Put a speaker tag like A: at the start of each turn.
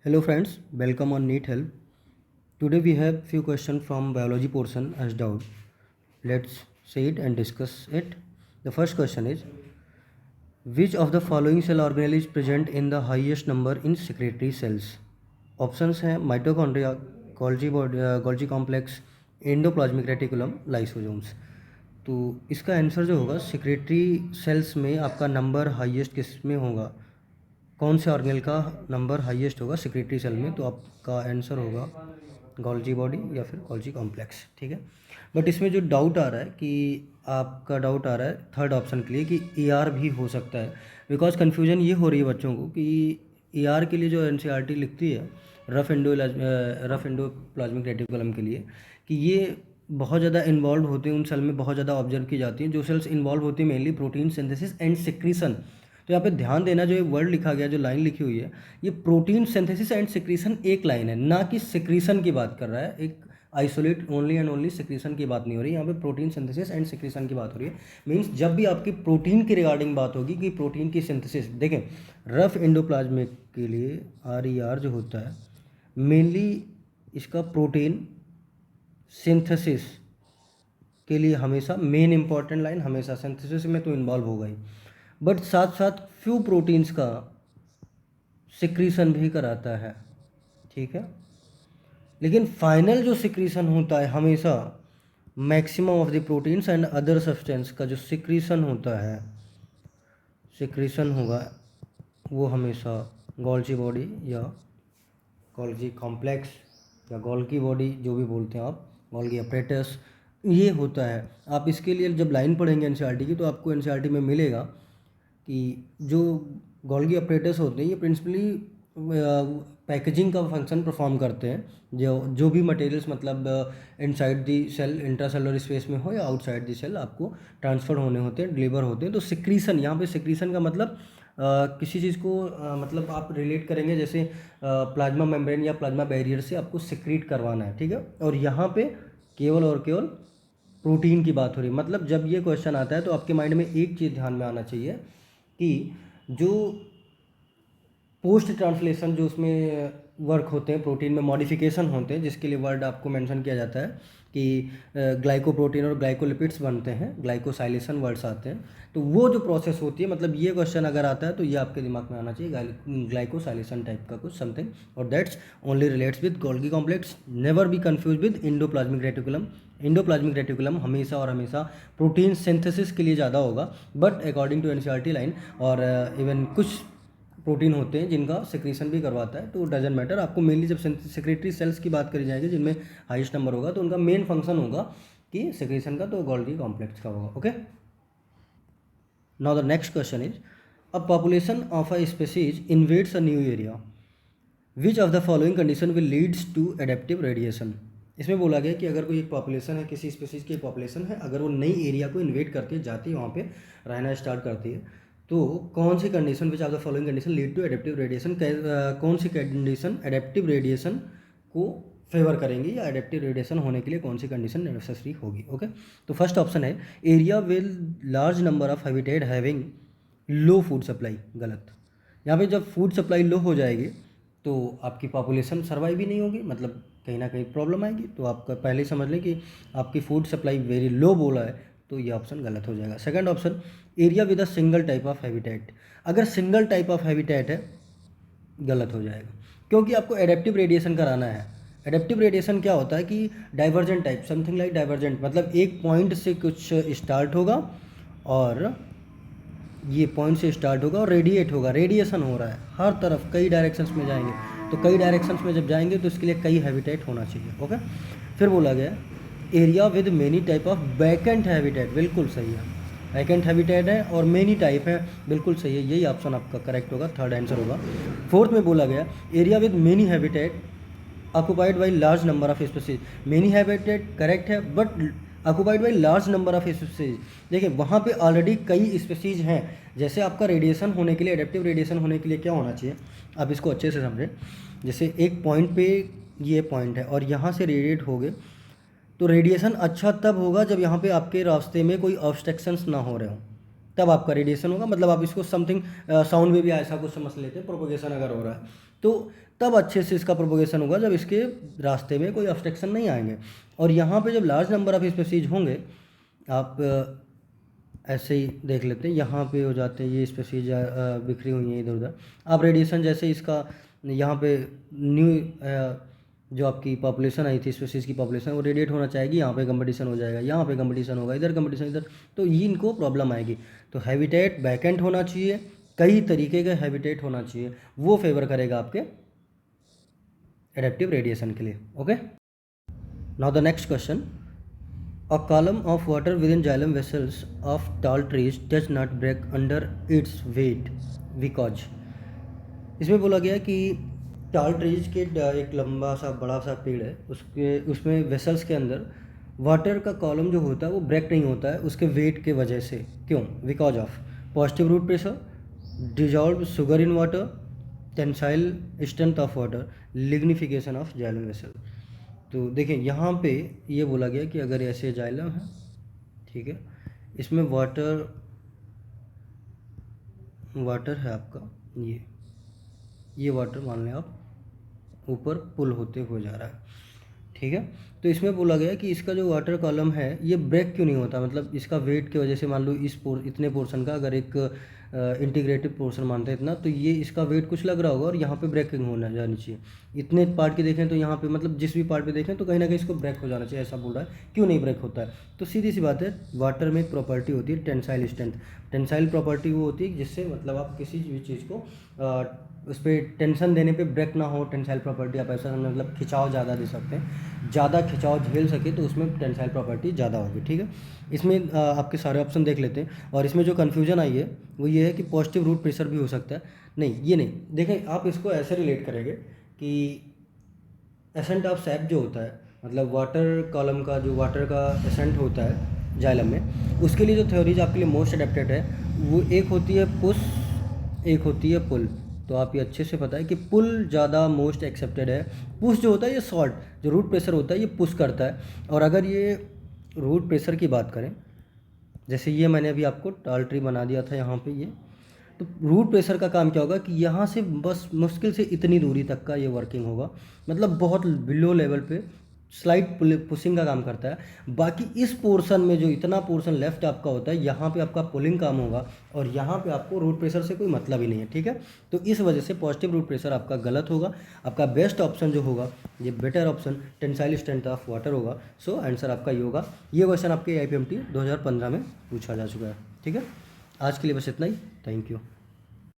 A: Hello friends, welcome on NEET Help. Today we have few questions from biology portion as doubt. Let's see it and discuss it. The first question is, which of the following cell organelle is present in the highest number in secretory cells? Options हैं mitochondria, Golgi complex, endoplasmic reticulum, lysosomes. तो इसका answer जो होगा secretary sales में आपका number highest किस में होगा, कौन से ऑर्गेनल का नंबर हाईएस्ट होगा सेक्रेटरी सेल में, तो आपका आंसर होगा गोल्जी बॉडी या फिर गोल्जी कॉम्प्लेक्स. ठीक है, बट इसमें जो डाउट आ रहा है कि आपका डाउट आ रहा है थर्ड ऑप्शन के लिए कि ER भी हो सकता है. बिकॉज कन्फ्यूजन ये हो रही है बच्चों को कि ER के लिए जो NCERT लिखती है रफ एंडोप्लाज्मिक रेटिकुलम के लिए, कि ये बहुत ज़्यादा इन्वॉल्व होते हैं उन सेल में, बहुत ज़्यादा ऑब्जर्व की जाती हैं. जो सेल्स इन्वॉल्व होती हैं mainly protein synthesis and secretion. तो यहाँ पे ध्यान देना, जो ये वर्ड लिखा गया, जो लाइन लिखी हुई है, ये प्रोटीन सिंथेसिस एंड सिक्रीशन एक लाइन है, ना कि सिक्रीशन की बात कर रहा है. एक isolate only and only secretion की बात नहीं हो रही, यहाँ पे प्रोटीन सिंथेसिस एंड सिक्रीशन की बात हो रही है. मीन्स जब भी आपकी प्रोटीन की रिगार्डिंग बात होगी कि प्रोटीन की सिंथेसिस, देखें रफ एंडोप्लाज्मिक के लिए RER जो होता है मेनली इसका प्रोटीन सिंथेसिस के लिए हमेशा मेन इंपॉर्टेंट लाइन, हमेशा सिंथेसिस में तो इन्वॉल्व होगा ही, बट साथ साथ फ्यू प्रोटीन्स का सिक्रीशन भी कराता है. ठीक है, लेकिन फाइनल जो सिक्रीशन होता है हमेशा maximum of the proteins and other substance का जो सिक्रीशन होता है, सिक्रीशन होगा वो हमेशा गोल्जी बॉडी या गोल्जी कॉम्प्लेक्स या गोल्गी बॉडी जो भी बोलते हैं आप, गोल्गी अपरेटस, ये होता है. आप इसके लिए जब लाइन पढ़ेंगे NCERT की, तो आपको NCERT में मिलेगा कि जो गोल्गी अपरेटस होते हैं ये प्रिंसिपली पैकेजिंग का फंक्शन परफॉर्म करते हैं. जो भी मटेरियल्स मतलब inside the cell intracellular space में हो या आउटसाइड दी सेल आपको ट्रांसफ़र होने होते हैं, डिलीवर होते हैं. तो सिक्रीशन, यहाँ पे सिक्रीशन का मतलब किसी चीज़ को मतलब आप रिलेट करेंगे जैसे प्लाज्मा मेम्ब्रेन या प्लाज्मा बैरियर से आपको सिक्रीट करवाना है. ठीक है, और यहाँ पे केवल और केवल प्रोटीन की बात हो रही है. मतलब जब ये क्वेश्चन आता है तो आपके माइंड में एक चीज़ ध्यान में आना चाहिए कि जो पोस्ट ट्रांसलेशन जो उसमें वर्क होते हैं, प्रोटीन में मॉडिफिकेशन होते हैं, जिसके लिए वर्ड आपको मेंशन किया जाता है कि ग्लाइकोप्रोटीन और ग्लाइकोलिपिड्स बनते हैं, ग्लाइकोसाइलेशन वर्ड्स आते हैं. तो वो जो प्रोसेस होती है, मतलब ये क्वेश्चन अगर आता है तो ये आपके दिमाग में आना चाहिए ग्लाइकोसाइलेशन टाइप का कुछ समथिंग, और that's only relates with Golgi complex. Never be confuse with endoplasmic reticulum. Endoplasmic reticulum हमेशा और हमेशा प्रोटीन सिंथेसिस के लिए ज़्यादा होगा, but according to NCERT line, और इवन कुछ प्रोटीन होते हैं जिनका सिक्रीशन भी करवाता है. तो डजेंट मैटर, आपको मेनली जब सेक्रेटरी सेल्स की बात करी जाएगी जिनमें हाईएस्ट नंबर होगा तो उनका मेन फंक्शन होगा कि सिक्रीशन का, तो गोल्गी कॉम्प्लेक्स का होगा. Okay, now the next question is, a population of a species invades a new area, which of the following condition will leads to adaptive radiation. इसमें बोला गया कि अगर कोई एक पॉपुलेशन है, किसी स्पीसीज की पॉपुलेशन है, अगर वो नई एरिया को इन्वेड करती है, जाती है, वहाँ पे रहना स्टार्ट करती है, तो कौन सी condition, which of the following condition lead to adaptive radiation, कौन सी कंडीशन एडेप्टिव रेडिएशन को फेवर करेंगी, या एडेप्टिव रेडिएशन होने के लिए कौन सी कंडीशन नेसेसरी होगी. ओके, तो फर्स्ट ऑप्शन है area will large number of habitat having low food supply. गलत. यहाँ पे जब फूड सप्लाई लो हो जाएगी तो आपकी पॉपुलेशन सर्वाइव भी नहीं होगी, मतलब कहीं ना कहीं प्रॉब्लम आएगी. तो आपका पहले ही समझ लें कि आपकी फूड सप्लाई वेरी लो बोला है, तो ये ऑप्शन गलत हो जाएगा. Second option, area with a single type of habitat. अगर सिंगल टाइप ऑफ हैबिटेट है, गलत हो जाएगा, क्योंकि आपको एडेप्टिव रेडिएशन कराना है. एडेप्टिव रेडिएशन क्या होता है कि divergent type, something like divergent, मतलब एक पॉइंट से कुछ स्टार्ट होगा और ये पॉइंट से स्टार्ट होगा और रेडिएट होगा, रेडिएशन हो रहा है हर तरफ, कई डायरेक्शंस में जाएंगे. तो कई डायरेक्शंस में जब जाएंगे तो इसके लिए कई हैबिटेट होना चाहिए. ओके, फिर बोला गया area with many type of vacant habitat. बिल्कुल सही है, वैकेंट हैबिटेट है और मेनी टाइप है, बिल्कुल सही है, यही ऑप्शन आपका करेक्ट होगा, थर्ड आंसर होगा. फोर्थ में बोला गया area with many habitat occupied by large number of species. Many habitat correct है, but occupied by large number of species. देखिए वहाँ पे ऑलरेडी कई स्पीसीज हैं. जैसे आपका रेडिएशन होने के लिए, एडेप्टिव रेडिएशन होने के लिए क्या होना चाहिए, आप इसको अच्छे से समझें. जैसे एक पॉइंट पे ये पॉइंट है और यहाँ से रेडिएट हो गए, तो रेडिएशन अच्छा तब होगा जब यहाँ पे आपके रास्ते में कोई ऑब्स्ट्रक्शंस ना हो रहे हो. तब आपका रेडिएशन होगा। मतलब आप इसको समथिंग साउंड में भी ऐसा कुछ समझ लेते हैं, प्रोपोगेशन अगर हो रहा है तो तब अच्छे से इसका प्रोपोगेशन होगा जब इसके रास्ते में कोई ऑब्स्ट्रक्शन नहीं आएंगे। और यहाँ पे जब लार्ज नंबर ऑफ स्पीसीज होंगे, आप ऐसे ही देख लेते हैं, यहाँ पे हो जाते हैं ये स्पीसीज बिखरी हुई हैं इधर उधर। आप रेडिएशन जैसे इसका यहाँ पे न्यू जो आपकी पॉपुलेशन आई थी, स्पीसीज की पॉपुलेशन, वो रेडिएट होना चाहेगी, यहाँ पे कंपटीशन हो जाएगा, यहाँ पे कंपटीशन होगा, इधर कंपटीशन, इधर, तो ये इनको प्रॉब्लम आएगी। तो हैबिटेट वैकेंट होना चाहिए, कई तरीके का हैबिटेट होना चाहिए, वो फेवर करेगा आपके एडेप्टिव रेडिएशन के लिए। Okay, now the next question, a column of water within xylem vessels of tall trees does not break under its weight because, इसमें बोला गया कि टाल ट्रीज के एक लंबा सा बड़ा सा पेड़ है, उसमें वेसल्स के अंदर वाटर का कॉलम जो होता है वो ब्रेक नहीं होता है उसके वेट के वजह से। क्यों? Because of positive root pressure, dissolve sugar in water, tensile strength of water, lignification of xylem vessel. तो देखिए यहाँ पे ये बोला गया कि अगर ऐसे जाइलम है, ठीक है, इसमें वाटर है आपका, ये वाटर मान लें आप ऊपर पुल होते हुए जा रहा है, ठीक है। तो इसमें बोला गया कि इसका जो वाटर कॉलम है ये ब्रेक क्यों नहीं होता, मतलब इसका वेट की वजह से, मान लो इतने पोर्शन का अगर एक इंटीग्रेटेड पोर्शन मानते हैं इतना, तो ये इसका वेट कुछ लग रहा होगा और यहाँ पे ब्रेकिंग होना जानी चाहिए। इतने पार्ट की देखें तो यहाँ पे मतलब जिस भी पार्ट पे देखें तो कहीं ना कहीं इसको ब्रेक हो जाना चाहिए, ऐसा बोल रहा है। क्यों नहीं ब्रेक होता है? तो सीधी सी बात है, वाटर में एक प्रॉपर्टी होती है टेंसाइल स्ट्रेंथ। टेंसाइल प्रॉपर्टी वो होती है जिससे मतलब आप किसी भी चीज़ को उस पर टेंशन देने पे ब्रेक ना हो। टेंसाइल प्रॉपर्टी आप ऐसा मतलब खिंचाव ज़्यादा दे सकते हैं, ज़्यादा खिंचाव झेल सके तो उसमें टेंसाइल प्रॉपर्टी ज़्यादा होगी, ठीक है। इसमें आपके सारे ऑप्शन देख लेते हैं। और इसमें जो कन्फ्यूजन आई है वो ये है कि पॉजिटिव रूट प्रेशर भी हो सकता है। नहीं, ये नहीं, देखें आप इसको ऐसे रिलेट करेंगे कि एसेंट ऑफ सैप जो होता है, मतलब वाटर कॉलम का जो वाटर का एसेंट होता है जाइलम में, उसके लिए जो थ्योरीज आपके लिए मोस्ट अडेप्टेड है वो एक होती है पुश, एक होती है पुल। तो आप ये अच्छे से पता है कि पुल ज़्यादा मोस्ट एक्सेप्टेड है। पुश जो होता है ये शॉर्ट, जो रूट प्रेशर होता है ये पुश करता है। और अगर ये रूट प्रेशर की बात करें, जैसे ये मैंने अभी आपको टाल ट्री बना दिया था यहाँ पे ये, तो रूट प्रेशर का काम क्या होगा कि यहाँ से बस मुश्किल से इतनी दूरी तक का ये वर्किंग होगा, मतलब बहुत बिलो लेवल पे स्लाइड पुशिंग का काम करता है। बाकी इस पोर्शन में जो इतना पोर्शन लेफ्ट आपका होता है, यहाँ पे आपका पुलिंग काम होगा और यहाँ पे आपको रूट प्रेशर से कोई मतलब ही नहीं है, ठीक है। तो इस वजह से पॉजिटिव रूट प्रेशर आपका गलत होगा। आपका बेस्ट ऑप्शन जो होगा, ये better option tensile strength of water होगा। सो आंसर आपका ये होगा। ये क्वेश्चन आपके IPMT 2015 में पूछा जा चुका है, ठीक है। आज के लिए बस इतना ही, थैंक यू।